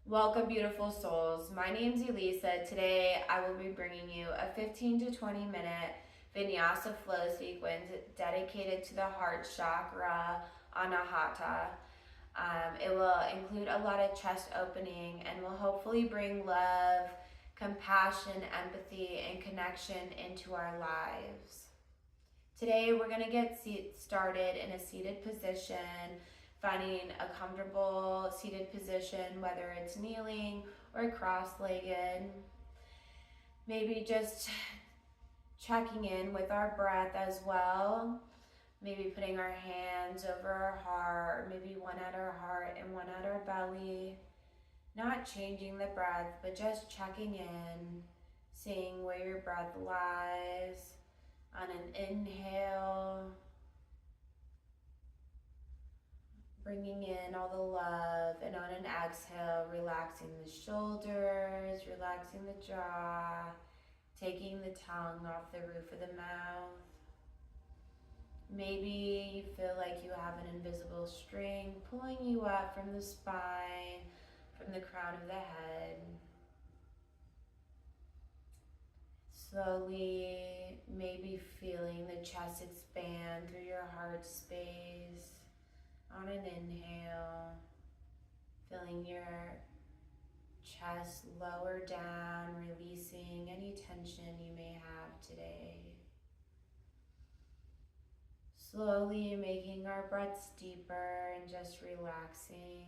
Welcome, beautiful souls. My name's Elisa. Today I will be bringing you a 15 to 20 minute Vinyasa flow sequence dedicated to the heart chakra, anahata. It will include a lot of chest opening and will hopefully bring love, compassion, empathy, and connection into our lives. Today we're going to get started in a seated position, finding a comfortable seated position, whether it's kneeling or cross-legged. Maybe just checking in with our breath as well. Maybe putting our hands over our heart, maybe one at our heart and one at our belly. Not changing the breath, but just checking in, seeing where your breath lies. On an inhale, bringing in all the love, and on an exhale, relaxing the shoulders, relaxing the jaw, taking the tongue off the roof of the mouth. Maybe you feel like you have an invisible string pulling you up from the spine, from the crown of the head. Slowly, maybe feeling the chest expand through your heart space. On an inhale, feeling your chest lower down, releasing any tension you may have today. Slowly making our breaths deeper and just relaxing.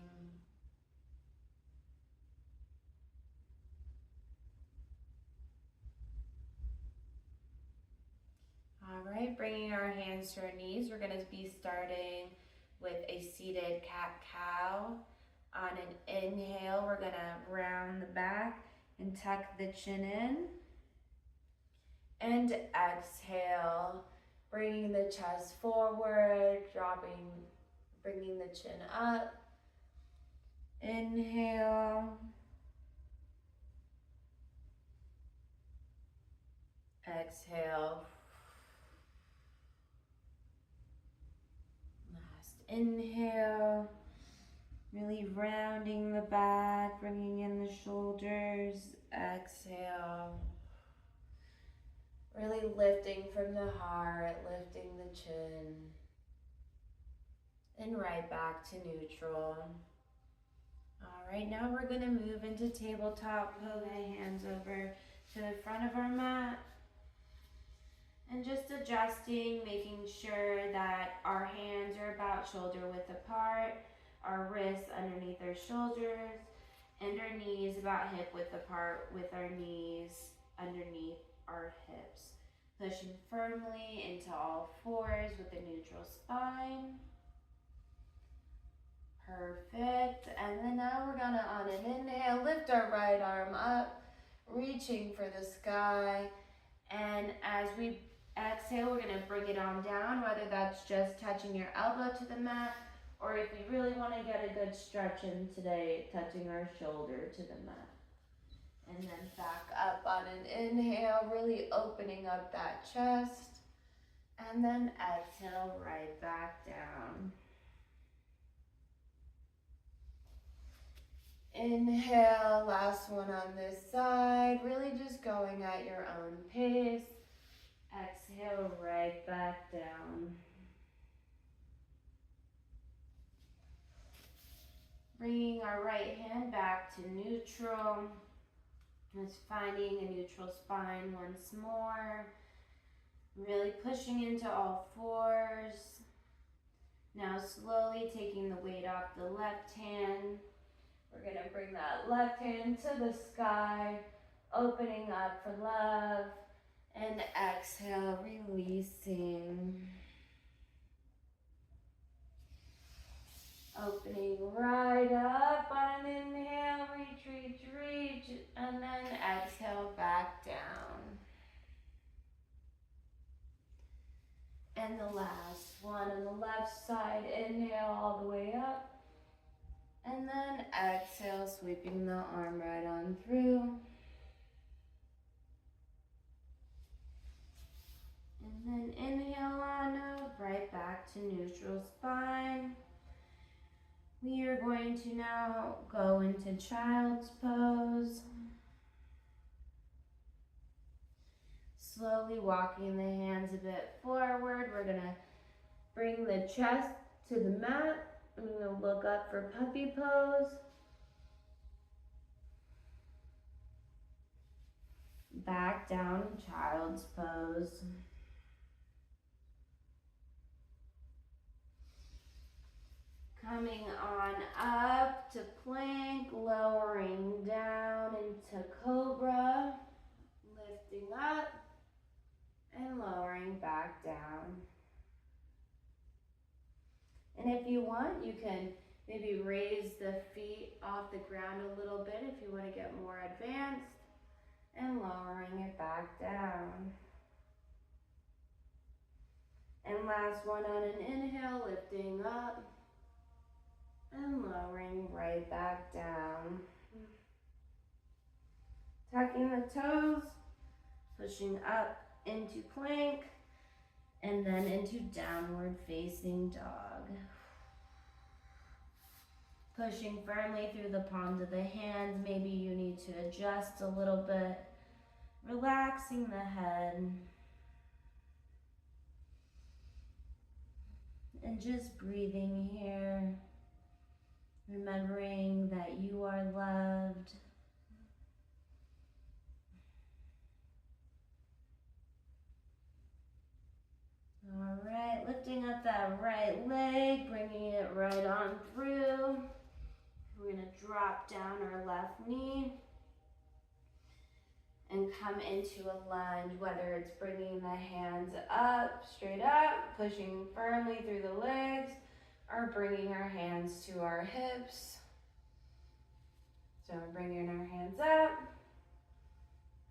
All right, bringing our hands to our knees, we're going to be starting with a seated cat-cow. On an inhale, we're going to round the back and tuck the chin in. And exhale, bringing the chest forward, bringing the chin up. Inhale. Exhale. Last inhale. Really rounding the back, bringing in the shoulders. Exhale. Really lifting from the heart, lifting the chin. And right back to neutral. All right, now we're going to move into tabletop. Pull the hands over to the front of our mat. And just adjusting, making sure that our hands are about shoulder width apart, our wrists underneath our shoulders, and our knees about hip width apart with our knees underneath our hips. Pushing firmly into all fours with a neutral spine. Perfect. And then now we're gonna, on an inhale, lift our right arm up, reaching for the sky. And as we exhale, we're gonna bring it on down, whether that's just touching your elbow to the mat, or if you really wanna get a good stretch in today, touching our shoulder to the mat. And then back up on an inhale, really opening up that chest. And then exhale, right back down. Inhale, last one on this side, really just going at your own pace. Exhale, right back down. Bringing our right hand back to neutral. Just finding a neutral spine once more. Really pushing into all fours. Now slowly taking the weight off the left hand. We're going to bring that left hand to the sky, opening up for love. And exhale, releasing. Opening right up on an inhale, reach, reach, reach, and then exhale back down. And the last one on the left side, inhale all the way up. And then exhale, sweeping the arm right on through. And then inhale on up, right back to neutral spine. We are going to now go into child's pose. Slowly walking the hands a bit forward. We're gonna bring the chest to the mat. I'm gonna look up for puppy pose. Back down, child's pose. Coming on up to plank, lowering down into cobra, lifting up and lowering back down. And if you want, you can maybe raise the feet off the ground a little bit if you want to get more advanced, and lowering it back down. And last one on an inhale, lifting up and lowering right back down. Tucking the toes, pushing up into plank, and then into downward facing dog. Pushing firmly through the palms of the hands. Maybe you need to adjust a little bit. Relaxing the head. And just breathing here. Remembering that you are loved. All right, lifting up that right leg, bringing it right on through. We're gonna drop down our left knee and come into a lunge, whether it's bringing the hands up, straight up, pushing firmly through the legs, or bringing our hands to our hips. So we're bringing our hands up,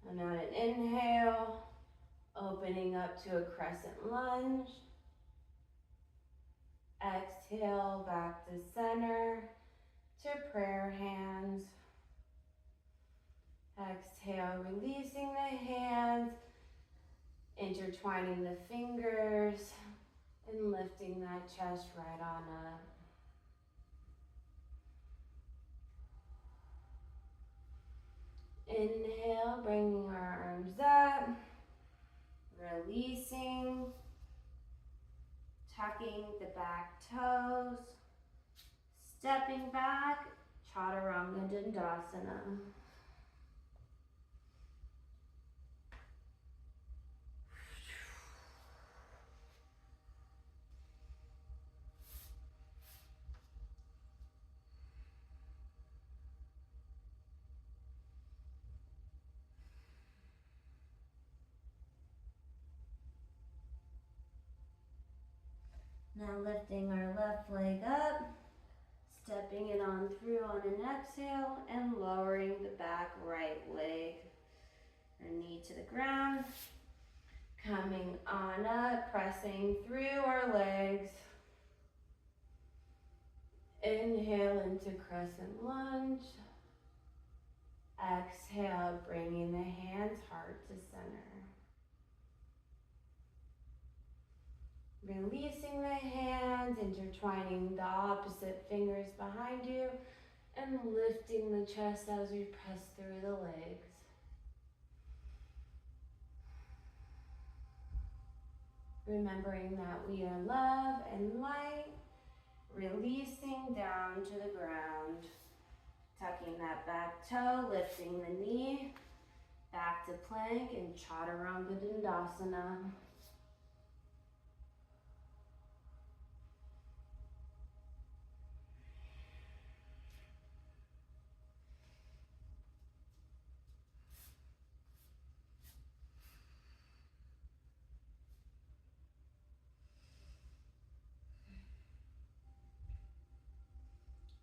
and on an inhale, opening up to a crescent lunge. Exhale, back to center, to prayer hands. Exhale, releasing the hands, intertwining the fingers, and lifting that chest right on up. Inhale, bringing our arms up, releasing, tucking the back toes, stepping back, chaturanga dandasana. Now lifting our left leg up, stepping it on through on an exhale, and lowering the back right leg. Our knee to the ground. Coming on up, pressing through our legs. Inhale into crescent lunge. Exhale, bringing the hands heart to center. Releasing the hands, intertwining the opposite fingers behind you, and lifting the chest as we press through the legs. Remembering that we are love and light, releasing down to the ground. Tucking that back toe, lifting the knee, back to plank and chaturanga dandasana.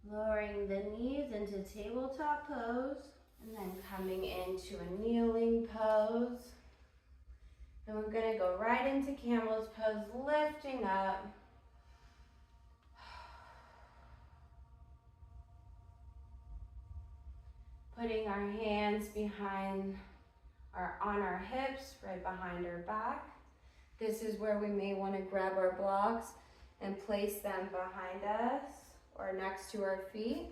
Lowering the knees into tabletop pose, and then coming into a kneeling pose. Then we're gonna go right into camel's pose, lifting up. Putting our hands on our hips, right behind our back. This is where we may want to grab our blocks and place them behind us or next to our feet.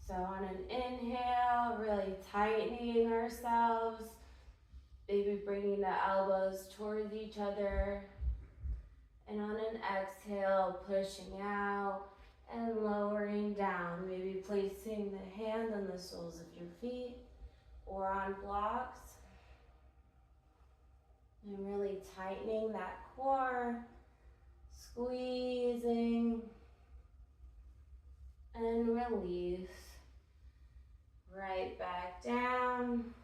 So on an inhale, really tightening ourselves, maybe bringing the elbows towards each other. And on an exhale, pushing out and lowering down, maybe placing the hand on the soles of your feet or on blocks. And really tightening that core, squeezing and release. Right back down.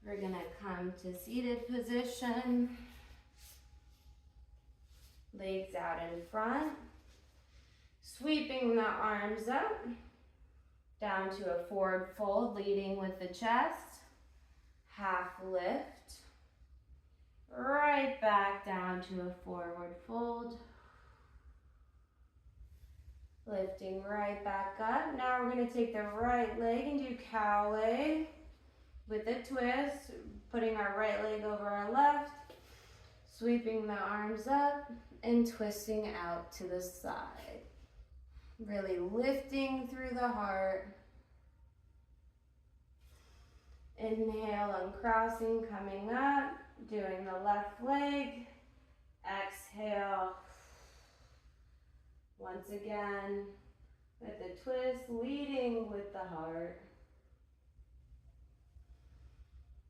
We're gonna come to seated position. Legs out in front. Sweeping the arms up. Down to a forward fold, leading with the chest. Half lift. Right back down to a forward fold. Lifting right back up. Now we're going to take the right leg and do cow leg with a twist. Putting our right leg over our left. Sweeping the arms up and twisting out to the side. Really lifting through the heart. Inhale, uncrossing, coming up. Doing the left leg. Exhale. Once again, with the twist, leading with the heart.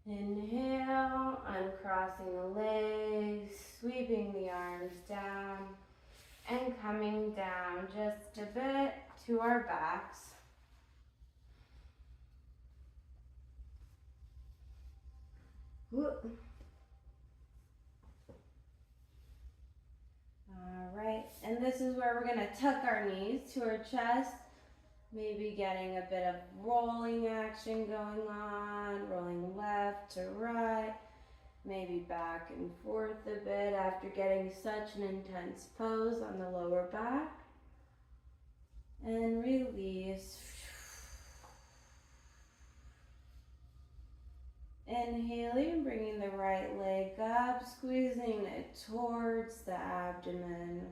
Inhale, uncrossing the legs, sweeping the arms down, and coming down just a bit to our backs. Whoop. All right, and this is where we're gonna tuck our knees to our chest, maybe getting a bit of rolling action going on, rolling left to right, maybe back and forth a bit after getting such an intense pose on the lower back. And release. Inhaling, bringing the right leg up, squeezing it towards the abdomen.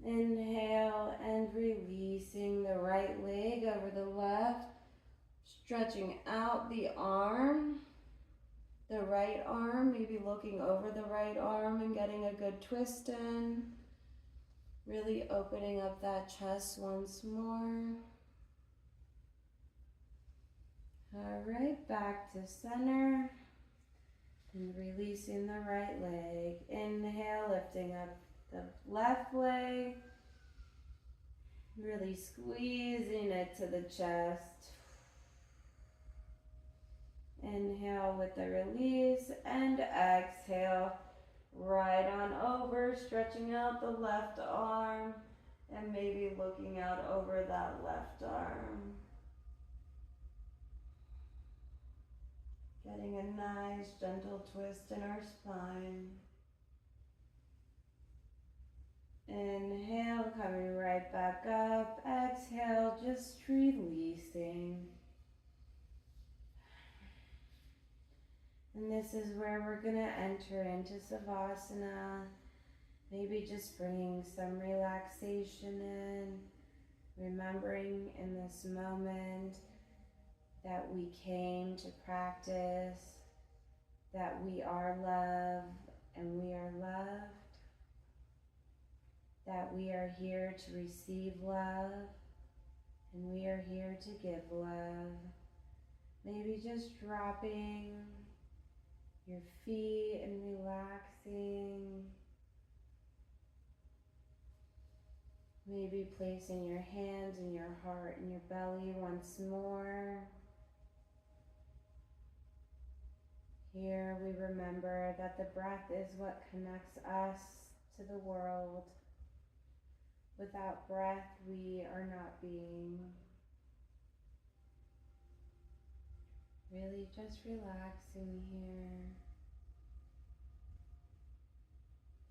Inhale and releasing the right leg over the left, stretching out the arm, the right arm, maybe looking over the right arm and getting a good twist in. Really opening up that chest once more. All right, back to center and releasing the right leg. Inhale, lifting up the left leg, really squeezing it to the chest. Inhale with the release and exhale, right on over, stretching out the left arm and maybe looking out over that left arm. Getting a nice gentle twist in our spine. Inhale, coming right back up. Exhale, just releasing. And this is where we're going to enter into Savasana. Maybe just bringing some relaxation in. Remembering in this moment that we came to practice, that we are love and we are loved, that we are here to receive love and we are here to give love. Maybe just dropping your feet and relaxing. Maybe placing your hands in your heart and your belly once more. Here we remember that the breath is what connects us to the world. Without breath, we are not being. Really just relaxing here.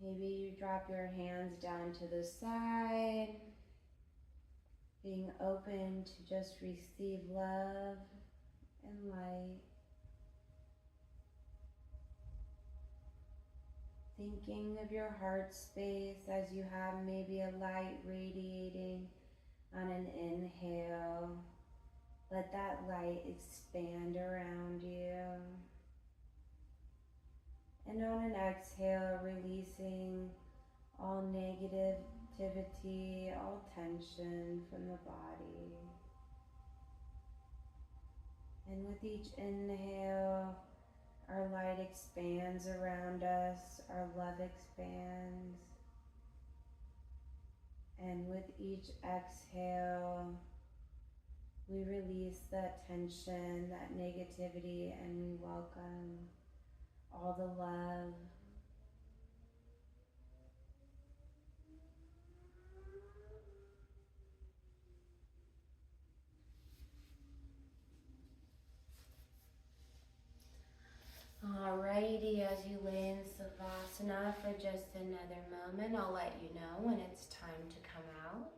Maybe you drop your hands down to the side, being open to just receive love and light. Thinking of your heart space as you have maybe a light radiating on an inhale. Let that light expand around you. And on an exhale, releasing all negativity, all tension from the body. And with each inhale, our light expands around us, our love expands. And with each exhale, we release that tension, that negativity, and we welcome all the love. Alrighty, as you lay in Savasana for just another moment, I'll let you know when it's time to come out.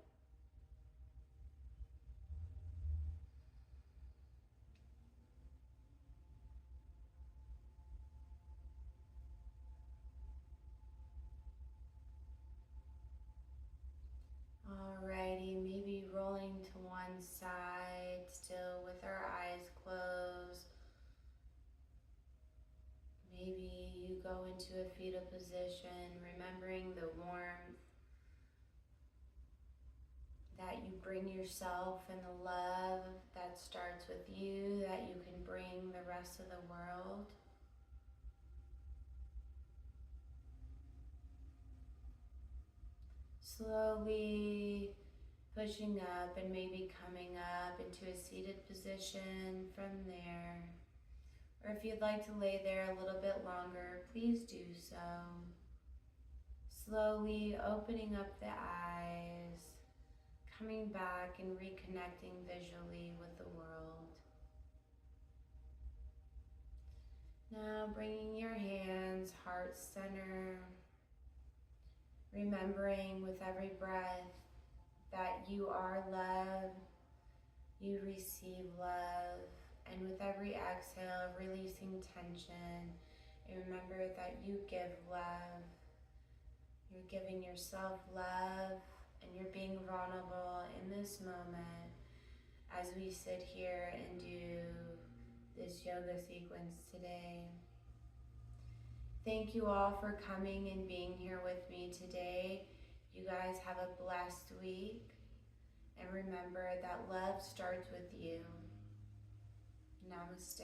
Alrighty, maybe rolling to one side, still with our eyes closed. Maybe you go into a fetal position, remembering the warmth that you bring yourself and the love that starts with you, that you can bring the rest of the world. Slowly pushing up and maybe coming up into a seated position from there. Or if you'd like to lay there a little bit longer, please do so. Slowly opening up the eyes, coming back and reconnecting visually with the world. Now bringing your hands heart center, remembering with every breath that you are love, you receive love, and with every exhale, releasing tension, and remember that you give love. You're giving yourself love, and you're being vulnerable in this moment as we sit here and do this yoga sequence today. Thank you all for coming and being here with me today. You guys have a blessed week. And remember that love starts with you. Namaste.